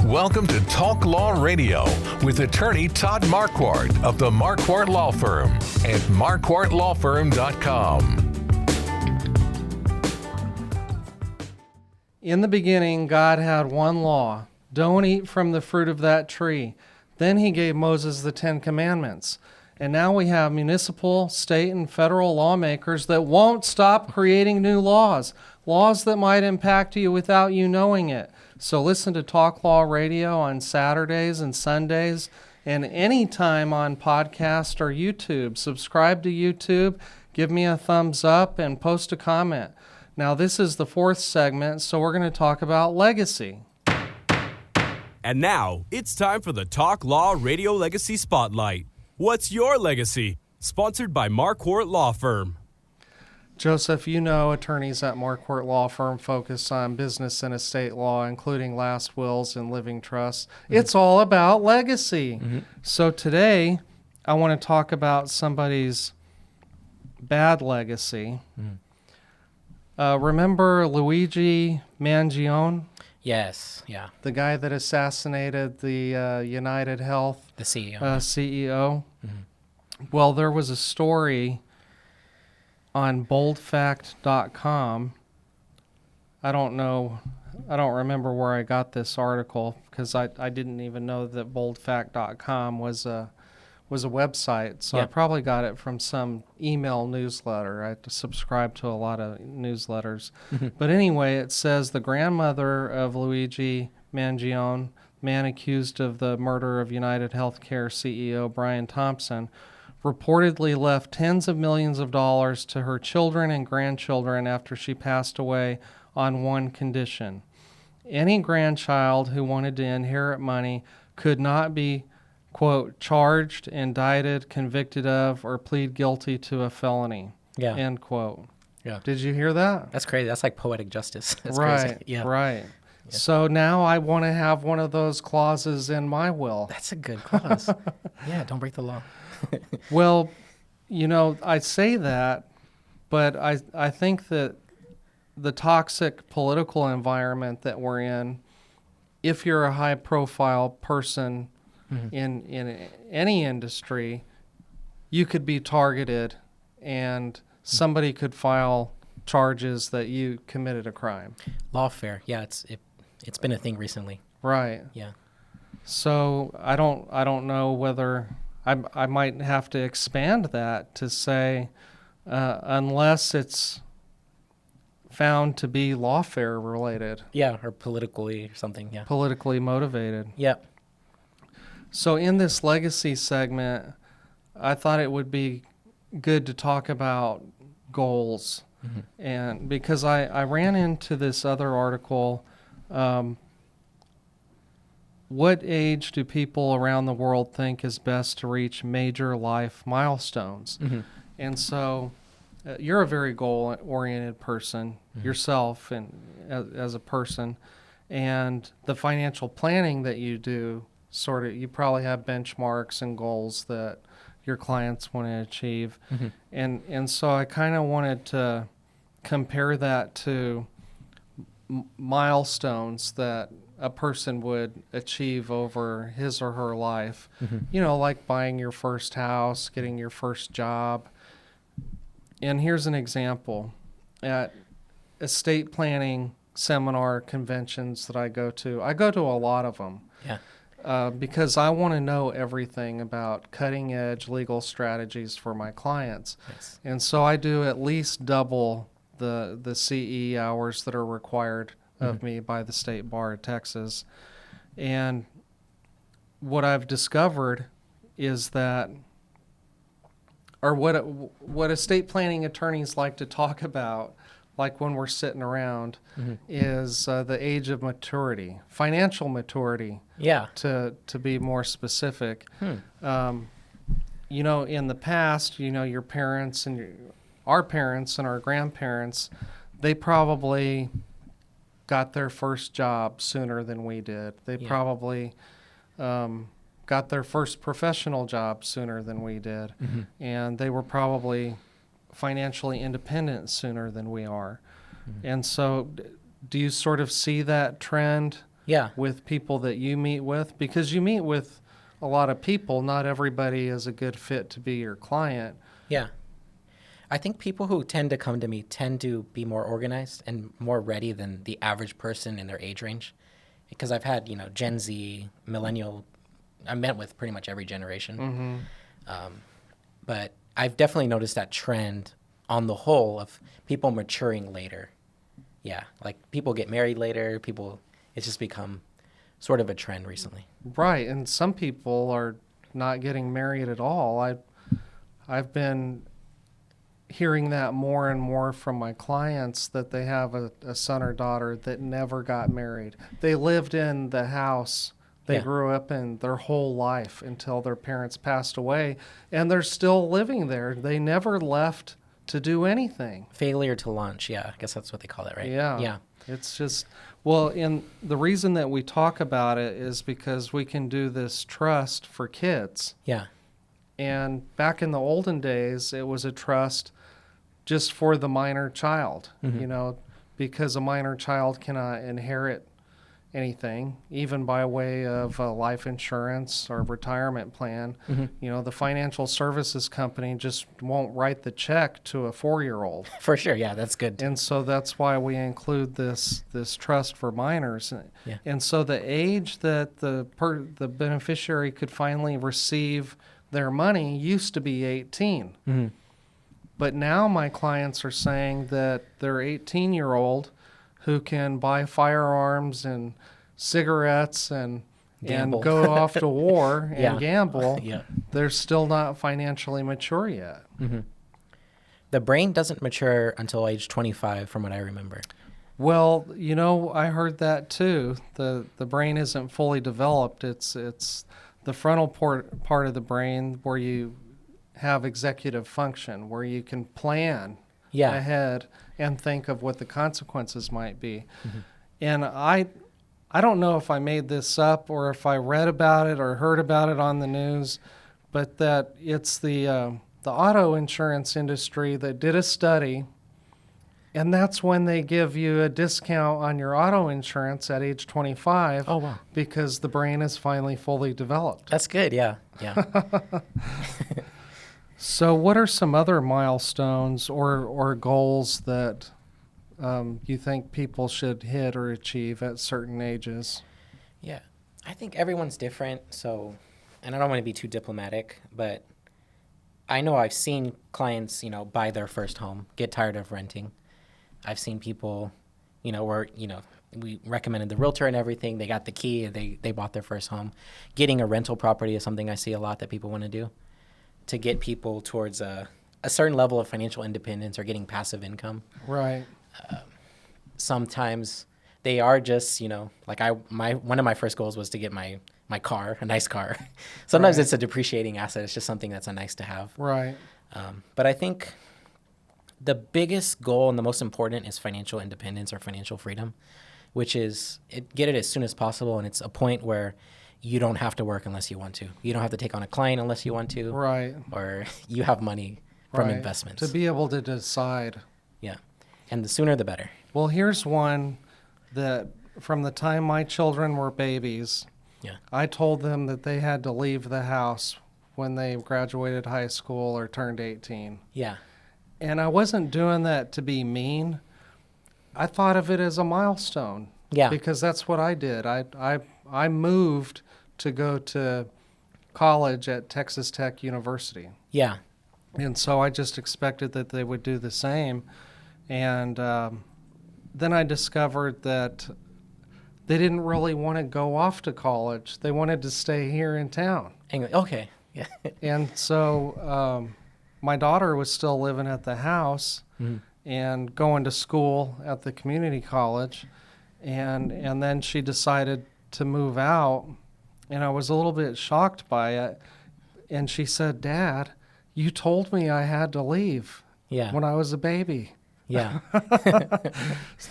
Welcome to Talk Law Radio with attorney Todd Marquardt of the Marquardt Law Firm at marquardtlawfirm.com. In the beginning, God had one law: don't eat from the fruit of that tree. Then he gave Moses the 10 Commandments. And now we have municipal, state, and federal lawmakers that won't stop creating new laws that might impact you without you knowing it. So listen to Talk Law Radio on Saturdays and Sundays, and anytime on podcast or YouTube. Subscribe to YouTube, give me a thumbs up, and post a comment. Now, this is the fourth segment, so we're going to talk about legacy. And now, it's time for the Talk Law Radio Legacy Spotlight. What's your legacy? Sponsored by Marquardt Law Firm. Joseph, you know attorneys at Marquardt Law Firm focus on business and estate law, including last wills and living trusts. Mm-hmm. It's all about legacy. Mm-hmm. So today, I want to talk about somebody's bad legacy. Mm-hmm. Remember Luigi Mangione? Yes, yeah. The guy that assassinated the United Health the CEO. CEO. Mm-hmm. Well, there was a story on boldfact.com. I don't remember where I got this article because I didn't even know that boldfact.com was a website. So I probably got it from some email newsletter. I subscribe to a lot of newsletters. Mm-hmm. But anyway, it says the grandmother of Luigi Mangione, man accused of the murder of United Healthcare CEO Brian Thompson, reportedly left tens of millions of dollars to her children and grandchildren after she passed away on one condition. Any grandchild who wanted to inherit money could not be, quote, charged, indicted, convicted of, or plead guilty to a felony, end quote. Yeah. Did you hear that? That's crazy. That's like poetic justice. That's right, crazy. Yeah. Right. Yeah. So now I want to have one of those clauses in my will. That's a good clause. Yeah, don't break the law. Well, you know, I say that, but I think that the toxic political environment that we're in, if you're a high-profile person in any industry, you could be targeted and somebody could file charges that you committed a crime. Lawfare. Yeah, it's been a thing recently. Right. Yeah. So I don't know whether I might have to expand that to say unless it's found to be lawfare related. Yeah, or politically or something. Yeah. Politically motivated. Yeah. So in this legacy segment, I thought it would be good to talk about goals. Mm-hmm. And because I ran into this other article, what age do people around the world think is best to reach major life milestones? Mm-hmm. And so you're a very goal-oriented person yourself and as a person, and the financial planning that you do, you probably have benchmarks and goals that your clients want to achieve. Mm-hmm. And so I kind of wanted to compare that to milestones that a person would achieve over his or her life. Mm-hmm. You know, like buying your first house, getting your first job. And here's an example. At estate planning seminar conventions that I go to a lot of them. Yeah. Because I want to know everything about cutting-edge legal strategies for my clients. Yes. And so I do at least double the CE hours that are required of me by the State Bar of Texas. And what I've discovered is that, or what estate planning attorneys like to talk about, like when we're sitting around, is the age of maturity, financial maturity. Yeah. To be more specific. You know, in the past, you know, your parents and our parents and our grandparents, they probably got their first job sooner than we did. They probably got their first professional job sooner than we did. Mm-hmm. And they were probably financially independent sooner than we are. Mm-hmm. And so do you sort of see that trend Yeah. with people that you meet with, because you meet with a lot of people. Not everybody is a good fit to be your client. Yeah. I think people who tend to come to me tend to be more organized and more ready than the average person in their age range. Because I've had, Gen Z, millennial, I met with pretty much every generation. But I've definitely noticed that trend on the whole of people maturing later. Yeah, like people get married later, it's just become sort of a trend recently. Right, and some people are not getting married at all. I've been hearing that more and more from my clients, that they have a son or daughter that never got married. They lived in the house they grew up in their whole life until their parents passed away, and they're still living there. They never left to do anything. Failure to launch, yeah. I guess that's what they call it, right? Yeah. Yeah. It's just, well, and the reason that we talk about it is because we can do this trust for kids. Yeah. And back in the olden days, it was a trust just for the minor child, because a minor child cannot inherit anything, even by way of life insurance or retirement plan. The financial services company just won't write the check to a 4-year-old. For sure, yeah, that's good. And so that's why we include this trust for minors. Yeah. And so the age that the beneficiary could finally receive their money used to be 18. But now my clients are saying that their 18-year-old who can buy firearms and cigarettes and go off to war and gamble, they're still not financially mature yet. The brain doesn't mature until age 25, from what I remember. Well, I heard that too. The brain isn't fully developed. It's the frontal part of the brain where you have executive function, where you can plan ahead and think of what the consequences might be. And I don't know if I made this up or if I read about it or heard about it on the news, but that it's the auto insurance industry that did a study, and that's when they give you a discount on your auto insurance at age 25. Oh, wow. Because the brain is finally fully developed. That's good, yeah. So what are some other milestones or goals that you think people should hit or achieve at certain ages? Yeah, I think everyone's different, and I don't want to be too diplomatic, but I know I've seen clients, buy their first home, get tired of renting. I've seen people, where, we recommended the realtor and everything. They got the key and they bought their first home. Getting a rental property is something I see a lot that people want to do to get people towards a certain level of financial independence or getting passive income. Right. Sometimes they are just, like one of my first goals was to get my car, a nice car. Sometimes it's a depreciating asset. It's just something that's a nice to have. Right. But I think the biggest goal and the most important is financial independence or financial freedom, which is get it as soon as possible. And it's a point where you don't have to work unless you want to. You don't have to take on a client unless you want to. Right. Or you have money from investments. To be able to decide. Yeah. And the sooner the better. Well, here's one that from the time my children were babies, I told them that they had to leave the house when they graduated high school or turned 18. Yeah. And I wasn't doing that to be mean. I thought of it as a milestone. Yeah. Because that's what I did. I moved to go to college at Texas Tech University. Yeah. And so I just expected that they would do the same. And then I discovered that they didn't really want to go off to college. They wanted to stay here in town. Okay. Yeah. And so my daughter was still living at the house and going to school at the community college. And then she decided to move out. And I was a little bit shocked by it. And she said, "Dad, you told me I had to leave when I was a baby." Yeah.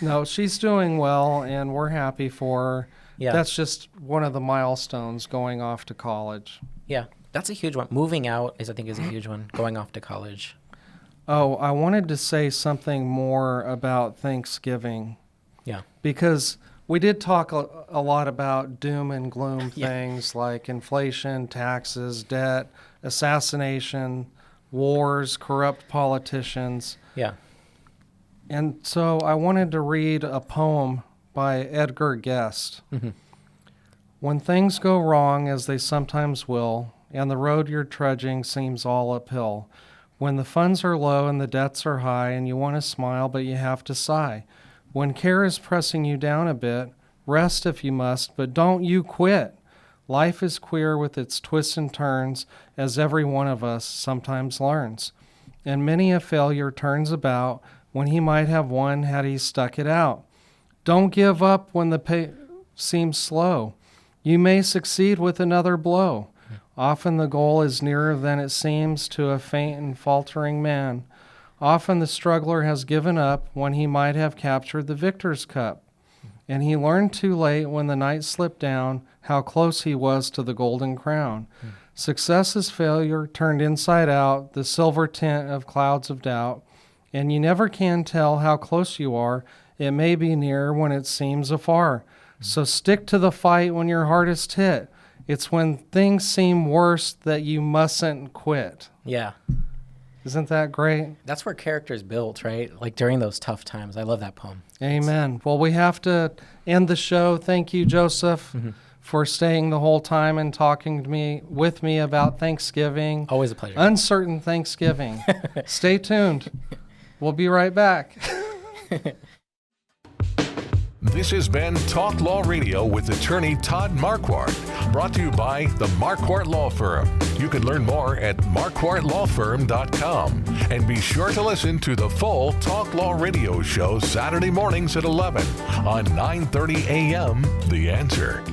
No, she's doing well, and we're happy for her. Yeah. That's just one of the milestones, going off to college. Yeah. That's a huge one. Moving out is a huge one. Going off to college. Oh, I wanted to say something more about Thanksgiving. Yeah. Because We did talk a lot about doom and gloom Yeah. things like inflation, taxes, debt, assassination, wars, corrupt politicians. Yeah. And so I wanted to read a poem by Edgar Guest. When things go wrong, as they sometimes will, and the road you're trudging seems all uphill, when the funds are low and the debts are high and you want to smile but you have to sigh, when care is pressing you down a bit, rest if you must, but don't you quit. Life is queer with its twists and turns, as every one of us sometimes learns. And many a failure turns about when he might have won had he stuck it out. Don't give up when the pace seems slow. You may succeed with another blow. Often the goal is nearer than it seems to a faint and faltering man. Often the struggler has given up when he might have captured the victor's cup. And he learned too late when the night slipped down how close he was to the golden crown. Success is failure turned inside out, the silver tint of clouds of doubt. And you never can tell how close you are. It may be near when it seems afar. So stick to the fight when you're hardest hit. It's when things seem worse that you mustn't quit. Yeah. Isn't that great? That's where character is built, right? Like during those tough times. I love that poem. Amen. Well, we have to end the show. Thank you, Joseph, for staying the whole time and talking to with me about Thanksgiving. Always a pleasure. Uncertain Thanksgiving. Stay tuned. We'll be right back. This has been Talk Law Radio with attorney Todd Marquardt, brought to you by the Marquardt Law Firm. You can learn more at marquardtlawfirm.com. And be sure to listen to the full Talk Law Radio show Saturday mornings at 11 on 9:30 a.m. The Answer.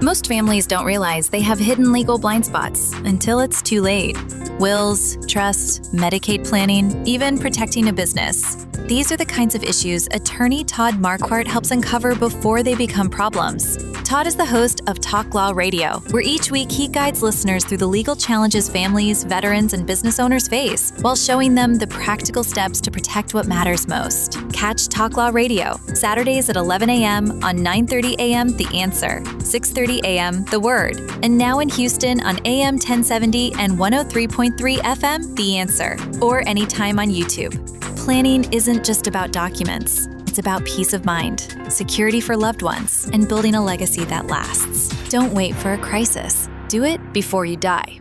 Most families don't realize they have hidden legal blind spots until it's too late. Wills, trust, Medicaid planning, even protecting a business. These are the kinds of issues attorney Todd Marquardt helps uncover before they become problems. Todd is the host of Talk Law Radio, where each week he guides listeners through the legal challenges families, veterans, and business owners face, while showing them the practical steps to protect what matters most. Catch Talk Law Radio, Saturdays at 11 a.m. on 9:30 a.m. The Answer, 6:30 a.m. The Word, and now in Houston on AM 1070 and 103.3 FM The Answer, or anytime on YouTube. Planning isn't just about documents. It's about peace of mind, security for loved ones, and building a legacy that lasts. Don't wait for a crisis. Do it before you die.